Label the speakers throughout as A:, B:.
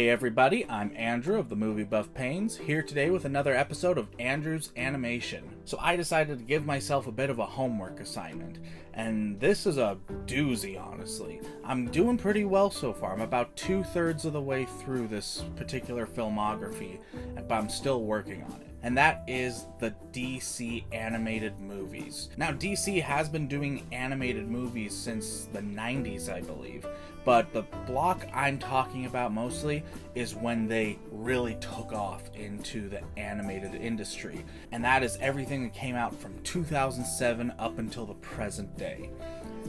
A: Hey everybody, I'm Andrew of the Movie Buff Pains, here today with another episode of Andrew's Animation. So I decided to give myself a bit of a homework assignment, and this is a doozy, honestly. I'm doing pretty well so far. I'm about 2/3 of the way through this particular filmography, but I'm still working on it. And that is the DC animated movies. Now, DC has been doing animated movies since the 90s, I believe, but the block I'm talking about mostly is when they really took off into the animated industry, and that is everything that came out from 2007 up until the present day.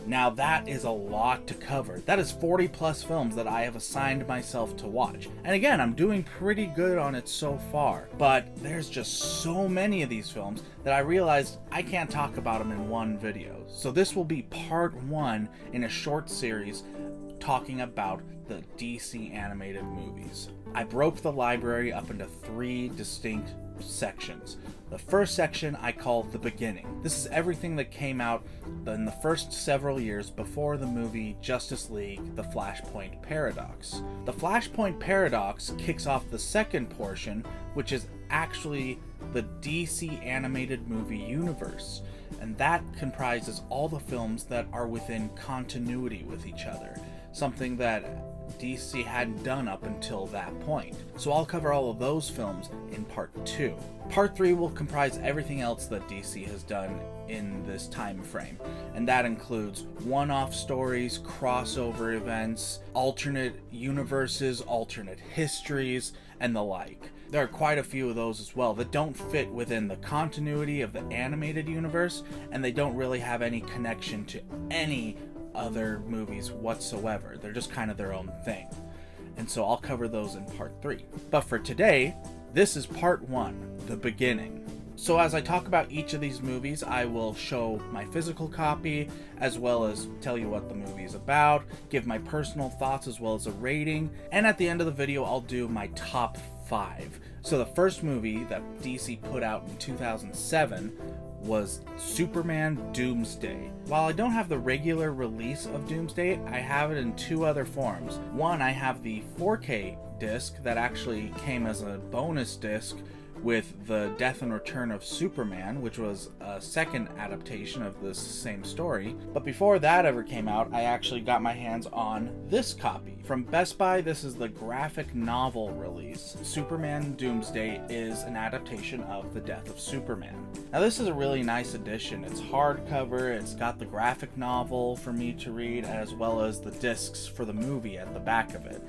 A: Now that is a lot to cover. That is 40 plus films that I have assigned myself to watch. And again, I'm doing pretty good on it so far, but there's just so many of these films that I realized I can't talk about them in one video. So this will be part one in a short series talking about the DC animated movies. I broke the library up into 3 distinct sections. The first section I call the beginning. This is everything that came out in the first several years before the movie Justice League: The Flashpoint Paradox. The Flashpoint Paradox kicks off the second portion, which is actually the DC animated movie universe, and that comprises all the films that are within continuity with each other, something that DC hadn't done up until that point. So I'll cover all of those films in part 2. Part 3 will comprise everything else that DC has done in this time frame, and that includes one-off stories, crossover events, alternate universes, alternate histories, and the like. There are quite a few of those as well that don't fit within the continuity of the animated universe, and they don't really have any connection to any other movies whatsoever. They're just kind of their own thing. And so I'll cover those in part 3. But for today, this is part 1, the beginning. So as I talk about each of these movies, I will show my physical copy, as well as tell you what the movie is about, give my personal thoughts as well as a rating, and at the end of the video I'll do my top 5. So the first movie that DC put out in 2007 was Superman Doomsday. While I don't have the regular release of Doomsday, I have it in 2 other forms. One, I have the 4K disc that actually came as a bonus disc with the Death and Return of Superman, which was a second adaptation of this same story. But before that ever came out, I actually got my hands on this copy. From Best Buy, this is the graphic novel release. Superman Doomsday is an adaptation of The Death of Superman. Now this is a really nice edition. It's hardcover, it's got the graphic novel for me to read, as well as the discs for the movie at the back of it.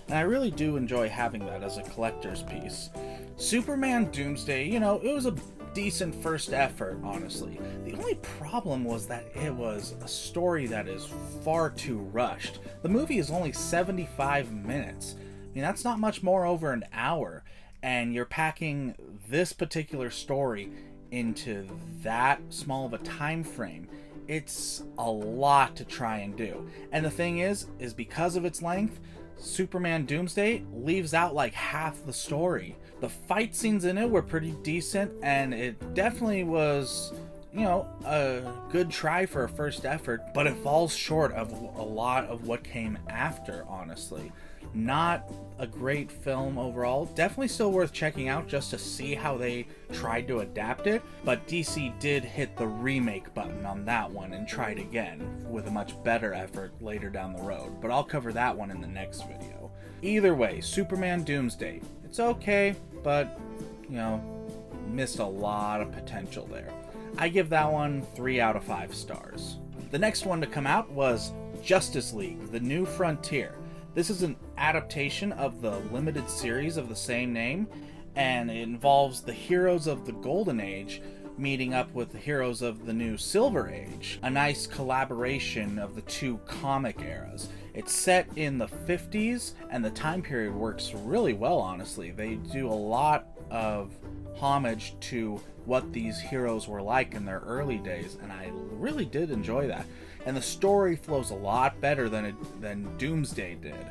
A: And I really do enjoy having that as a collector's piece. Superman Doomsday, it was a decent first effort, honestly. The only problem was that it was a story that is far too rushed. The movie is only 75 minutes. I mean, that's not much more over an hour, and you're packing this particular story into that small of a time frame. It's a lot to try and do. And the thing is because of its length, Superman Doomsday leaves out like half the story. The fight scenes in it were pretty decent, and it definitely was, a good try for a first effort, but it falls short of a lot of what came after, honestly. Not a great film overall. Definitely still worth checking out just to see how they tried to adapt it, but DC did hit the remake button on that one and tried again with a much better effort later down the road, but I'll cover that one in the next video. Either way, Superman Doomsday, it's okay, but, missed a lot of potential there. I give that one 3 out of 5 stars. The next one to come out was Justice League: The New Frontier. This is an adaptation of the limited series of the same name, and it involves the heroes of the Golden Age meeting up with the heroes of the new Silver Age. A nice collaboration of the 2 comic eras. It's set in the 50s, and the time period works really well, honestly. They do a lot of homage to what these heroes were like in their early days, and I really did enjoy that. And the story flows a lot better than Doomsday did,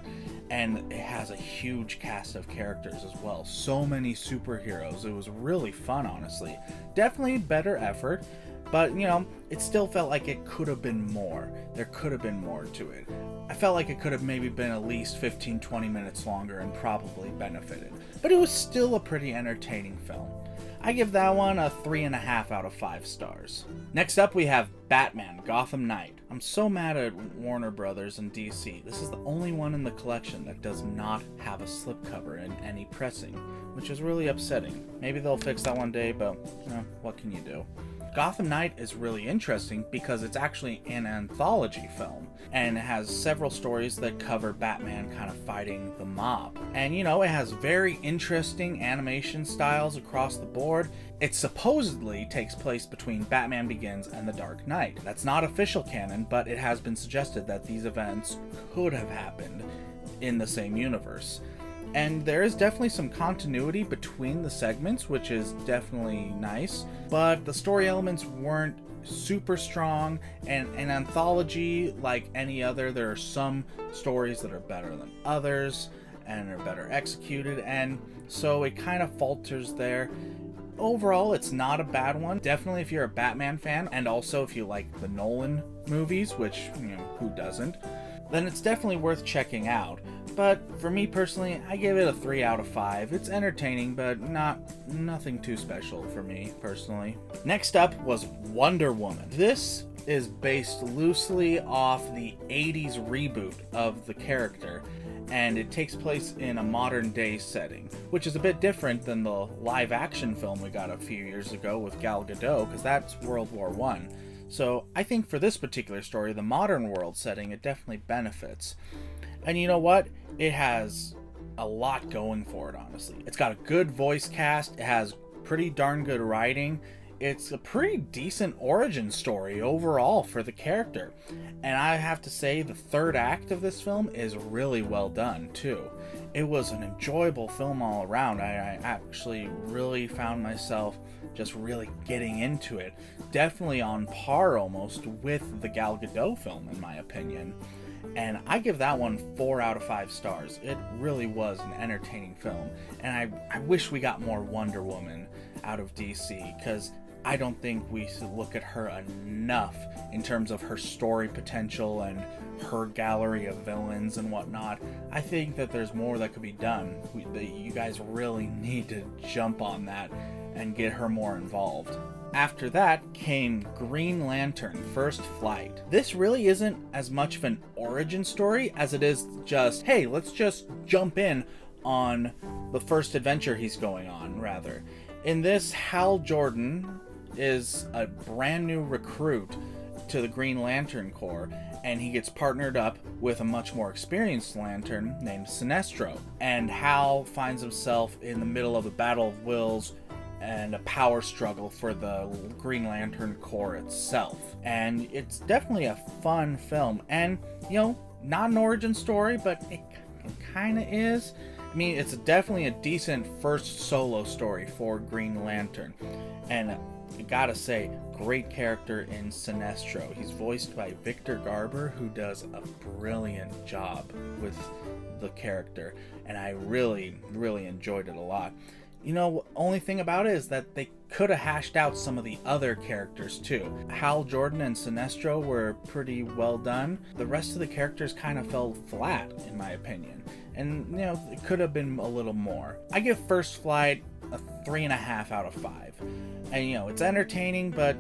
A: and it has a huge cast of characters as well. So many superheroes. It was really fun, honestly. Definitely better effort, But, you know, it still felt like it could have been more. There could have been more to it. I felt like it could have maybe been at least 15-20 minutes longer and probably benefited. But it was still a pretty entertaining film. I give that one a 3.5 out of 5 stars. Next up we have Batman, Gotham Knight. I'm so mad at Warner Brothers and DC. This is the only one in the collection that does not have a slipcover in any pressing, which is really upsetting. Maybe they'll fix that one day, but what can you do? Gotham Knight is really interesting because it's actually an anthology film and it has several stories that cover Batman kind of fighting the mob. And you know, it has very interesting animation styles across the board. It supposedly takes place between Batman Begins and The Dark Knight. That's not official canon, but it has been suggested that these events could have happened in the same universe. And there is definitely some continuity between the segments, which is definitely nice, but the story elements weren't super strong, and an anthology like any other, there are some stories that are better than others and are better executed, and so it kind of falters there. Overall, it's not a bad one. Definitely if you're a Batman fan, and also if you like the Nolan movies, which, you know, who doesn't, then it's definitely worth checking out. But for me personally, I give it a 3 out of 5. It's entertaining, but nothing too special for me personally. Next up was Wonder Woman. This is based loosely off the 80s reboot of the character, and it takes place in a modern day setting, which is a bit different than the live action film we got a few years ago with Gal Gadot, because that's World War I. So I think for this particular story, the modern world setting, it definitely benefits. And you know what? It has a lot going for it, honestly. It's got a good voice cast, it has pretty darn good writing, it's a pretty decent origin story overall for the character. And I have to say, the third act of this film is really well done, too. It was an enjoyable film all around. I actually really found myself just really getting into it. Definitely on par almost with the Gal Gadot film, in my opinion. And I give that one 4 out of 5 stars. It really was an entertaining film. And I wish we got more Wonder Woman out of DC, because I don't think we look at her enough in terms of her story potential and her gallery of villains and whatnot. I think that there's more that could be done. You guys really need to jump on that and get her more involved. After that came Green Lantern First Flight. This really isn't as much of an origin story as it is just, hey, let's just jump in on the first adventure he's going on, rather. In this, Hal Jordan is a brand new recruit to the Green Lantern Corps, and he gets partnered up with a much more experienced Lantern named Sinestro. And Hal finds himself in the middle of a battle of wills and a power struggle for the Green Lantern Corps itself. And it's definitely a fun film, and, you know, not an origin story, but it kind of is. I mean, it's definitely a decent first solo story for Green Lantern. And I gotta say, great character in Sinestro. He's voiced by Victor Garber, who does a brilliant job with the character, and I really enjoyed it a lot. You know, only thing about it is that they could have hashed out some of the other characters too. Hal Jordan and Sinestro were pretty well done. The rest of the characters kind of fell flat, in my opinion. And, you know, it could have been a little more. I give First Flight a 3.5 out of 5. And, you know, it's entertaining, but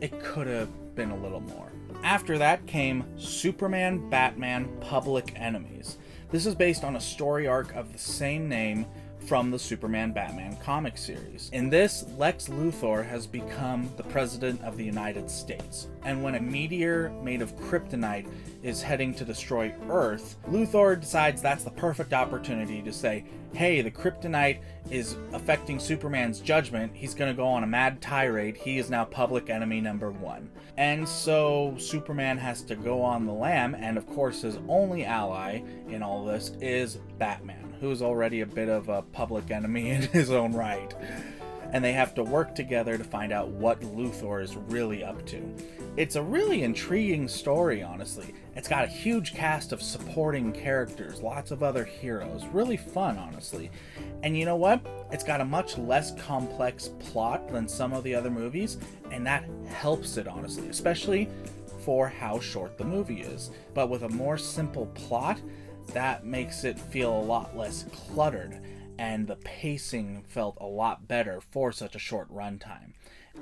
A: it could have been a little more. After that came Superman, Batman, Public Enemies. This is based on a story arc of the same name from the Superman Batman comic series. In this, Lex Luthor has become the President of the United States, and when a meteor made of kryptonite is heading to destroy Earth, Luthor decides that's the perfect opportunity to say, hey, the kryptonite is affecting Superman's judgment, he's gonna go on a mad tirade, he is now public enemy number 1. And so Superman has to go on the lam, and of course his only ally in all this is Batman, who's already a bit of a public enemy in his own right. And they have to work together to find out what Luthor is really up to. It's a really intriguing story, honestly. It's got a huge cast of supporting characters, lots of other heroes. Really fun, honestly. And you know what? It's got a much less complex plot than some of the other movies, and that helps it, honestly, especially for how short the movie is. But with a more simple plot, that makes it feel a lot less cluttered, and the pacing felt a lot better for such a short runtime.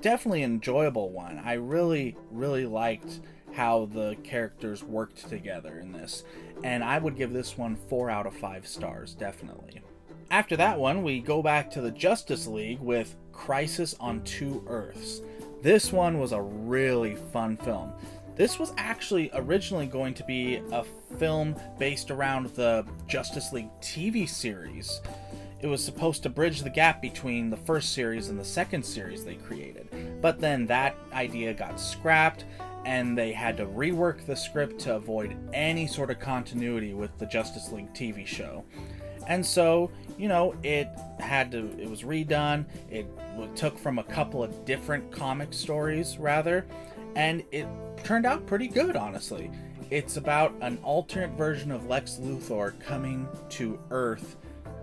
A: Definitely an enjoyable one. I really liked how the characters worked together in this, and I would give this one 4 out of 5 stars, definitely. After that one, we go back to the Justice League with Crisis on Two Earths. This one was a really fun film. This was actually originally going to be a film based around the Justice League TV series. It was supposed to bridge the gap between the first series and the second series they created. But then that idea got scrapped, and they had to rework the script to avoid any sort of continuity with the Justice League TV show. And so, it was redone. It took from a couple of different comic stories, rather, and it turned out pretty good, honestly. It's about an alternate version of Lex Luthor coming to Earth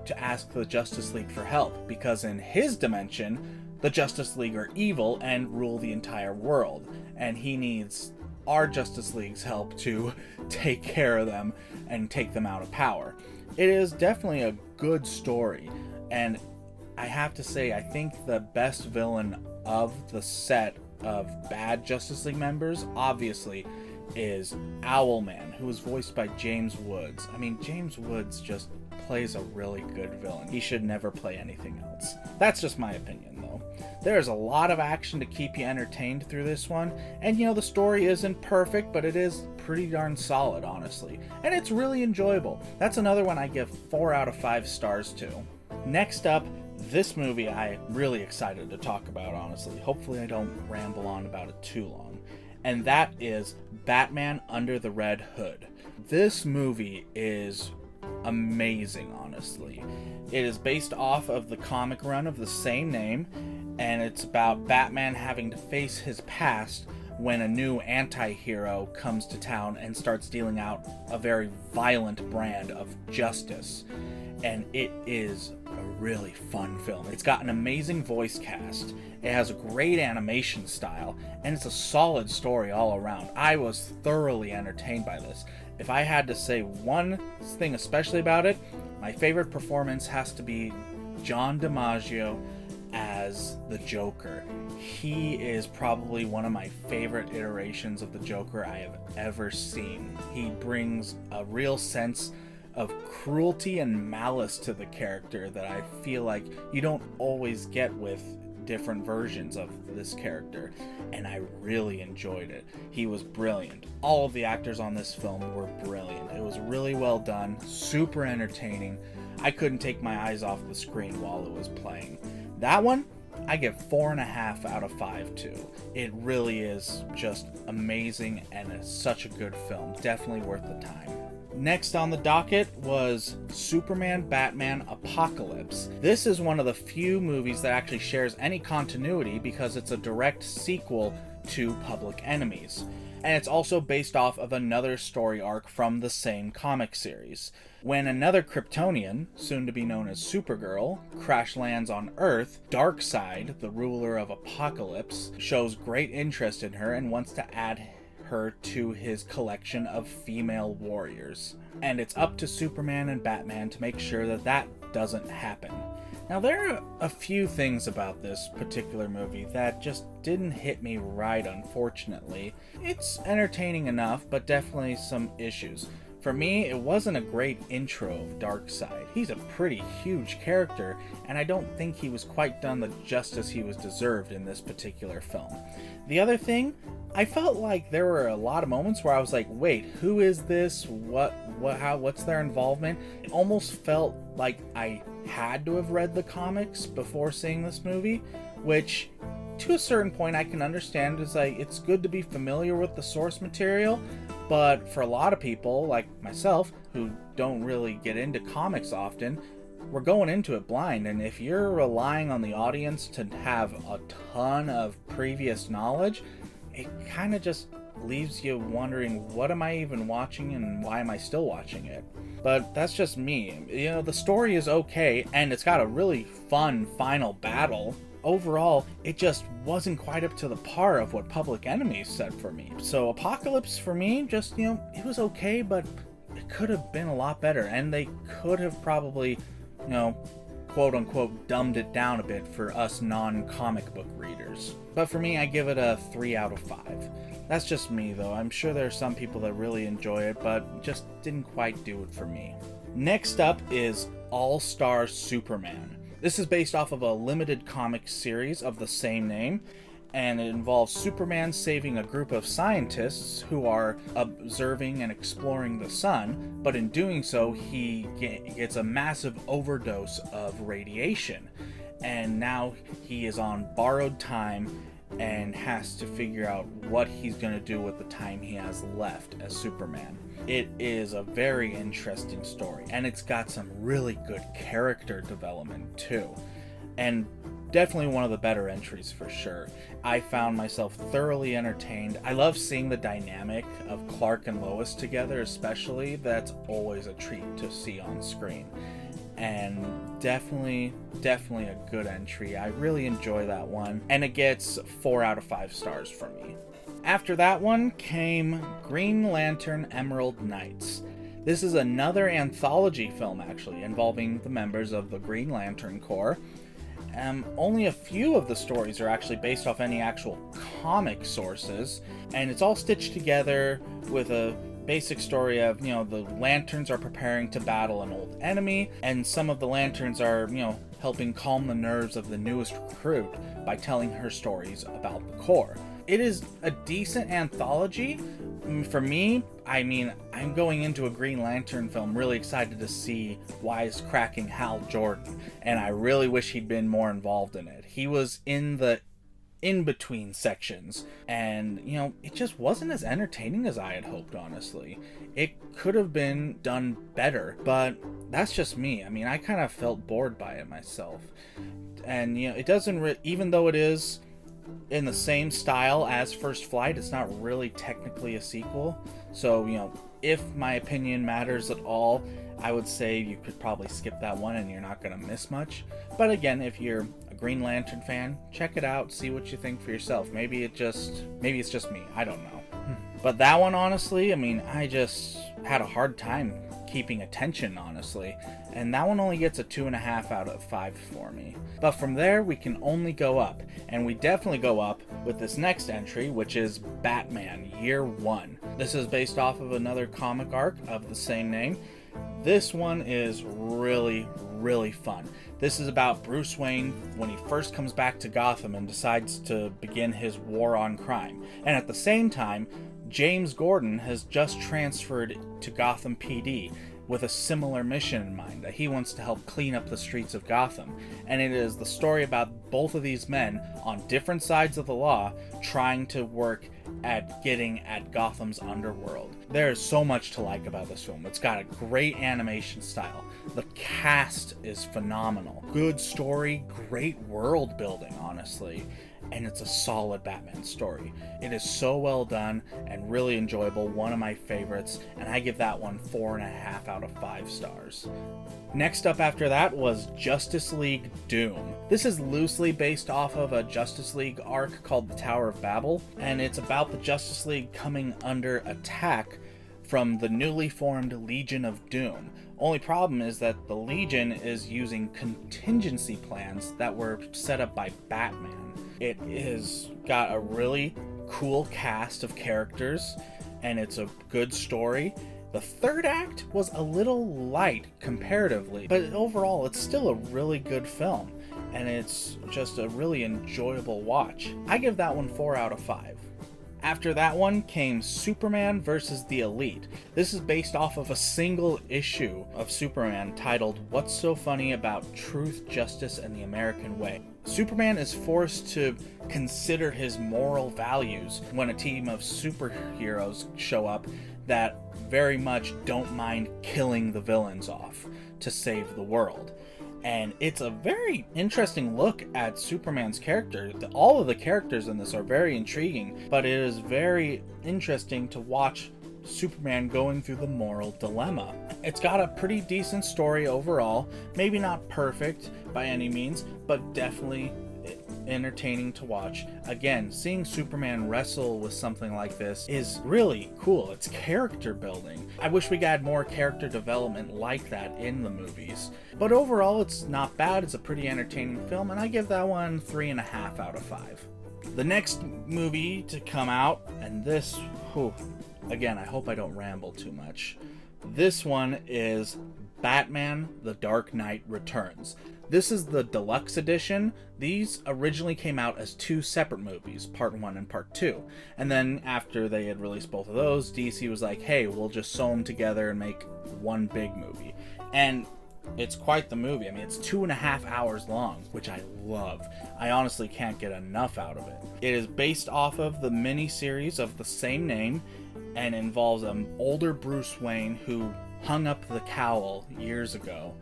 A: to ask the Justice League for help, because in his dimension, the Justice League are evil and rule the entire world, and he needs our Justice League's help to take care of them and take them out of power. It is definitely a good story, and I have to say, I think the best villain of the set of bad Justice League members, obviously, is Owlman, who was voiced by James Woods. I mean, James Woods just plays a really good villain. He should never play anything else. That's just my opinion, though. There's a lot of action to keep you entertained through this one, and the story isn't perfect, but it is pretty darn solid, honestly. And it's really enjoyable. That's another one I give 4 out of 5 stars to. Next up, this movie I'm really excited to talk about, honestly. Hopefully I don't ramble on about it too long. And that is Batman Under the Red Hood. This movie is amazing, honestly. It is based off of the comic run of the same name, and it's about Batman having to face his past when a new anti-hero comes to town and starts dealing out a very violent brand of justice. And it is a really fun film. It's got an amazing voice cast, it has a great animation style, and it's a solid story all around. I was thoroughly entertained by this. If I had to say one thing especially about it, my favorite performance has to be John DiMaggio as the Joker. He is probably one of my favorite iterations of the Joker I have ever seen. He brings a real sense of cruelty and malice to the character that I feel like you don't always get with different versions of this character, and I really enjoyed it. He was brilliant. All of the actors on this film were brilliant. It was really well done, super entertaining. I couldn't take my eyes off the screen while it was playing. That one, I give 4.5 out of 5 too. It really is just amazing, and it's such a good film. Definitely worth the time. Next on the docket was Superman Batman Apocalypse. This is one of the few movies that actually shares any continuity because it's a direct sequel to Public Enemies. And it's also based off of another story arc from the same comic series. When another Kryptonian, soon to be known as Supergirl, crash lands on Earth, Darkseid, the ruler of Apocalypse, shows great interest in her and wants to add her to his collection of female warriors. And it's up to Superman and Batman to make sure that that doesn't happen. Now, there are a few things about this particular movie that just didn't hit me right, unfortunately. It's entertaining enough, but definitely some issues. For me, it wasn't a great intro of Darkseid. He's a pretty huge character, and I don't think he was quite done the justice he was deserved in this particular film. The other thing, I felt like there were a lot of moments where I was like, wait, who is this? What's their involvement? It almost felt like I had to have read the comics before seeing this movie, which to a certain point I can understand. Is like, it's good to be familiar with the source material, but for a lot of people like myself who don't really get into comics often, we're going into it blind, and if you're relying on the audience to have a ton of previous knowledge, it kind of just leaves you wondering, what am I even watching and why am I still watching it? But that's just me. You know, the story is okay, and it's got a really fun final battle. Overall, it just wasn't quite up to the par of what Public Enemy set for me. So Apocalypse for me, just, you know, it was okay, but it could have been a lot better, and they could have probably, you know, quote unquote dumbed it down a bit for us non-comic book readers. But for me, I give it a 3 out of 5. That's just me though. I'm sure there are some people that really enjoy it, but just didn't quite do it for me. Next up is All-Star Superman. This is based off of a limited comic series of the same name, and it involves Superman saving a group of scientists who are observing and exploring the sun, but in doing so, he gets a massive overdose of radiation, and now he is on borrowed time and has to figure out what he's going to do with the time he has left as Superman. It is a very interesting story, and it's got some really good character development too, and definitely one of the better entries for sure. I found myself thoroughly entertained. I love seeing the dynamic of Clark and Lois together, especially. That's always a treat to see on screen. And definitely a good entry. I really enjoy that one, and it gets 4 out of 5 stars from me. After that one came Green Lantern Emerald Knights. This is another anthology film, actually, involving the members of the Green Lantern Corps. Only a few of the stories are actually based off any actual comic sources, and it's all stitched together with a basic story of, you know, the Lanterns are preparing to battle an old enemy, and some of the Lanterns are, you know, helping calm the nerves of the newest recruit by telling her stories about the Corps. It is a decent anthology. For me, I mean, I'm going into a Green Lantern film really excited to see wisecracking Hal Jordan, and I really wish he'd been more involved in it. He was in the in-between sections, and, you know, it just wasn't as entertaining as I had hoped, honestly. It could have been done better, but that's just me. I mean, I kind of felt bored by it myself. And, you know, it doesn't even though it is in the same style as First Flight, it's not really technically a sequel. So, you know, if my opinion matters at all, I would say you could probably skip that one and you're not going to miss much. But again, if you're a Green Lantern fan, check it out, see what you think for yourself. Maybe it's just me, I don't know. But that one, honestly, I mean, I just had a hard time keeping attention, honestly, and that one only gets a 2.5 out of 5 for me. But from there, we can only go up, and we definitely go up with this next entry, which is Batman Year One. This is based off of another comic arc of the same name. This one is really fun. This is about Bruce Wayne when he first comes back to Gotham and decides to begin his war on crime. And at the same time, James Gordon has just transferred to Gotham PD with a similar mission in mind, that he wants to help clean up the streets of Gotham. And it is the story about both of these men on different sides of the law trying to work at getting at Gotham's underworld. There is so much to like about this film. It's got a great animation style. The cast is phenomenal. Good story, great world building, honestly. And it's a solid Batman story. It is so well done and really enjoyable, one of my favorites, and I give that one 4.5 out of 5 stars. Next up after that was Justice League Doom. This is loosely based off of a Justice League arc called the Tower of Babel, and it's about the Justice League coming under attack from the newly formed Legion of Doom. Only problem is that the Legion is using contingency plans that were set up by Batman. It has got a really cool cast of characters, and it's a good story. The third act was a little light comparatively, but overall it's still a really good film, and it's just a really enjoyable watch. I give that one 4 out of 5. After that one came Superman vs. the Elite. This is based off of a single issue of Superman titled What's So Funny About Truth, Justice, and the American Way. Superman is forced to consider his moral values when a team of superheroes show up that very much don't mind killing the villains off to save the world. and it's a very interesting look at Superman's character. All of the characters in this are very intriguing, but it is very interesting to watch Superman going through the moral dilemma. It's got a pretty decent story overall, maybe not perfect by any means, but definitely entertaining to watch. Again, seeing Superman wrestle with something like this is really cool. It's character building. I wish we got more character development like that in the movies. But overall, it's not bad. It's a pretty entertaining film, and I give that one 3.5 out of 5. The next movie to come out, and this, again, I hope I don't ramble too much. This one is Batman: The Dark Knight Returns. This is the deluxe edition. These originally came out as 2 separate movies, part 1 and part 2. And then after they had released both of those, DC was like, hey, we'll just sew them together and make one big movie. And it's quite the movie. I mean, it's 2.5 hours long, which I love. I honestly can't get enough out of it. It is based off of the miniseries of the same name and involves an older Bruce Wayne who hung up the cowl years ago.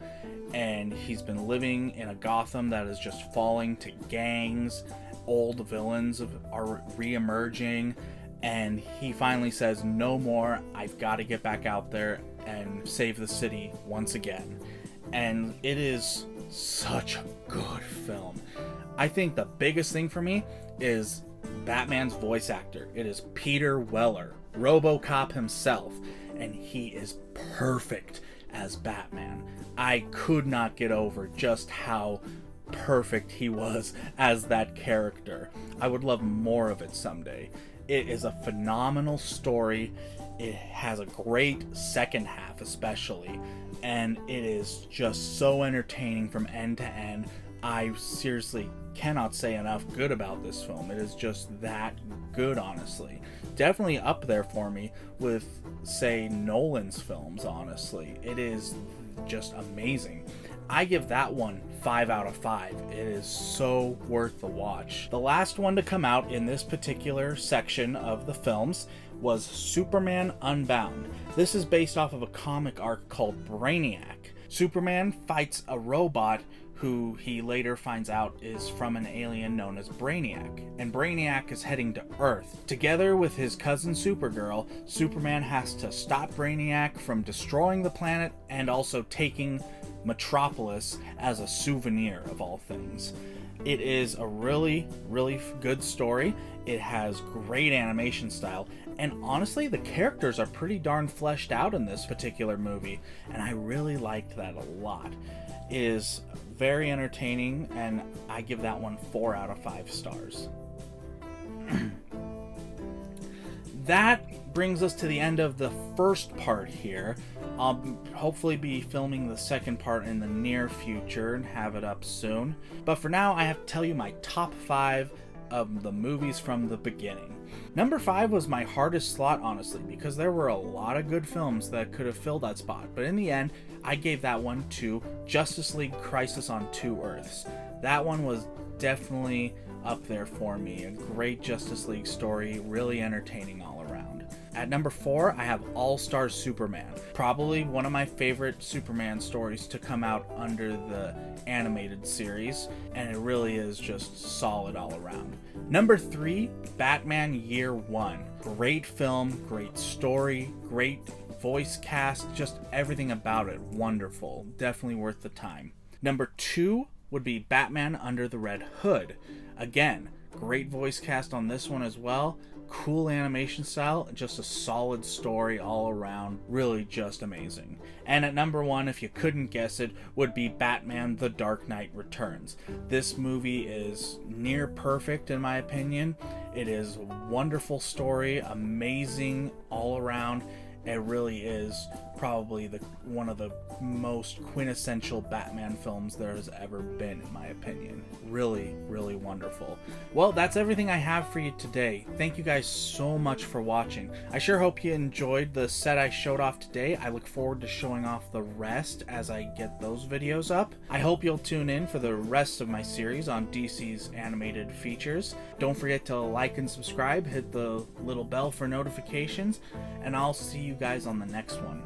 A: And he's been living in a Gotham that is just falling to gangs. Old villains are re-emerging. And he finally says, no more. I've got to get back out there and save the city once again. And it is such a good film. I think the biggest thing for me is Batman's voice actor. It is Peter Weller, RoboCop himself. And he is perfect as Batman. I could not get over just how perfect he was as that character. I would love more of it someday. It is a phenomenal story. It has a great second half especially, and it is just so entertaining from end to end. I seriously cannot say enough good about this film. It is just that good, honestly. Definitely up there for me with, say, Nolan's films, honestly. It is just amazing. I give that one 5 out of 5. It is so worth the watch. The last one to come out in this particular section of the films was Superman Unbound. This is based off of a comic arc called Brainiac. Superman fights a robot who he later finds out is from an alien known as Brainiac. And Brainiac is heading to Earth. Together with his cousin Supergirl, Superman has to stop Brainiac from destroying the planet and also taking Metropolis as a souvenir of all things. It is a really, really good story. It has great animation style, and honestly, the characters are pretty darn fleshed out in this particular movie, and I really liked that a lot. It is very entertaining, and I give that one 4 out of 5 stars. That brings us to the end of the first part here. I'll hopefully be filming the second part in the near future and have it up soon. But for now, I have to tell you my top 5 of the movies from the beginning. Number 5 was my hardest slot, honestly, because there were a lot of good films that could have filled that spot. But in the end, I gave that one to Justice League Crisis on Two Earths. That one was definitely up there for me. A great Justice League story, really entertaining all around. At number 4, I have All-Star Superman. Probably one of my favorite Superman stories to come out under the animated series, and it really is just solid all around. Number 3, Batman Year One. Great film, great story, great voice cast, just everything about it wonderful. Definitely worth the time. Number 2 would be Batman Under the Red Hood. Again, great voice cast on this one as well. Cool animation style, just a solid story all around. Really just amazing. And at number 1, if you couldn't guess it, would be Batman: The Dark Knight Returns. This movie is near perfect in my opinion. It is a wonderful story, amazing all around. It really is probably one of the most quintessential Batman films there has ever been, in my opinion. Really, really wonderful. Well, that's everything I have for you today. Thank you guys so much for watching. I sure hope you enjoyed the set I showed off today. I look forward to showing off the rest as I get those videos up. I hope you'll tune in for the rest of my series on DC's animated features. Don't forget to like and subscribe, hit the little bell for notifications, and I'll see you guys on the next one.